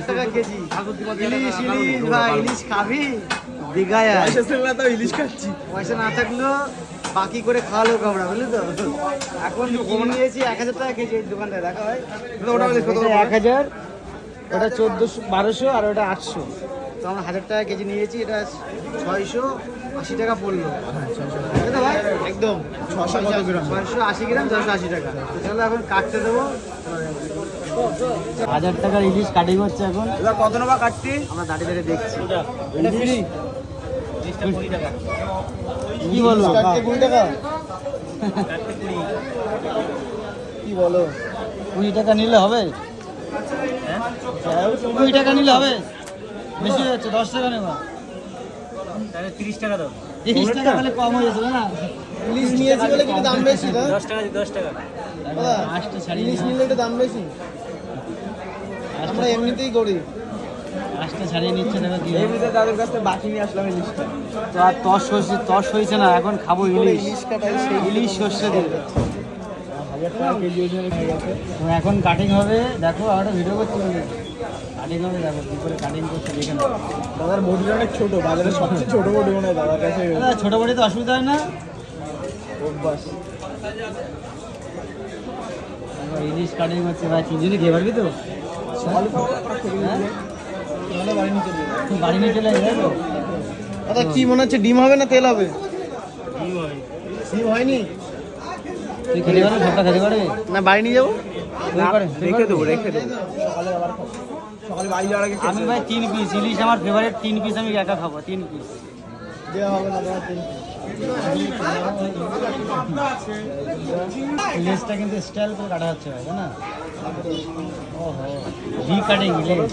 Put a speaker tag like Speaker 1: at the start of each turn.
Speaker 1: টাকা কেজি ইলিশ। ইলিশ ভাই, ইলিশ খাবি? দীঘায় ইলিশ খাচ্ছি, পয়সা না থাকলেও বাকি করে খাওয়ালো কামড়া, বুঝলি তো। এখন কিনে নিয়েছি 1000 টাকা কেজি এই দোকানটায়। দেখা হয় 1000, ওটা 1400-1200 আর ওটা 800। তো আমরা 1000 টাকা কেজি নিয়েছি, এটা 680 টাকা পড়লো ভাই। একদম 680 গ্রাম, 680 টাকা। তো চলো এখন কাটতে দেবো। 1000 টাকার ইলিশ কাটিং হচ্ছে এখন। এবার কত নেবা কাটতে? আমরা দাঁড়িয়ে দাঁড়িয়ে দেখছি। এটা ফ্রি। কি বলবো, 20 টাকা কি বলো? 20 টাকা নিলে হবে? 20 টাকা নিলে হবে? বেশি হয়ে যাচ্ছে, 10 টাকা নেবা। তাহলে 30 টাকা দাও। 30 টাকা তাহলে কম হয়ে যাবে না? ইলিশ নিয়েছি বলে কিন্তু দাম বেশি। 10 টাকা 10 টাকা। আটটা শাড়ি ইলিশ নিলে একটু দাম বেশি। আমরা এমনিতেই করি। 8টা ছাড়িয়ে নিচ্ছে টাকা দিয়ে। এমনিতে তাদের কাছ থেকে বাকি নিয়ে আসলাম ইলিশটা। তো আর তস হয়েছে না, এখন খাবো ইলিশ। ইলিশ কাটাই, সেই ইলিশ সর্ষে দিয়ে 1000 টাকা কেজি ওজনে হয়ে গেছে। তো এখন কাটিং হবে, দেখো আমরা ভিডিও করতে হবে। কাটিং হবে, দেখো কী করে কাটিং করছে দেখে নাও। দাদার বডি অনেক ছোটো, বাজারের সবচেয়ে ছোটো বডি মনে হয় দাদার কাছে। ছোটো বডি তো অসুবিধা হয় না, অভ্যাস। ইলিশ কাটিং হচ্ছে ভাই, 3 জনই খেয়ে পারবি তো? বাড়ি নিয়ে চলে যাবে। দাদা কি মনে হচ্ছে, ডিম হবে না তেল হবে? ডিম হয়নি। তুই খেতে পারবি? সবটা খেতে পারবি না? বাড়ি নিয়ে যাবো, রেখে দেবো। সকালে আবার খাবো। সকালে বাড়ি যাওয়ার আগে আমি ভাই 3 পিস ইলিশ, আমার ফেভারিট 3 পিস আমি একা খাবো। 3 পিস দেওয়া হবে না তোমার? 3 পিস ইলিশটা কিন্তু স্টাইল করে কাটা হচ্ছে ভাই, তাই না? ওহো, ভি কাটিং ইলিশ।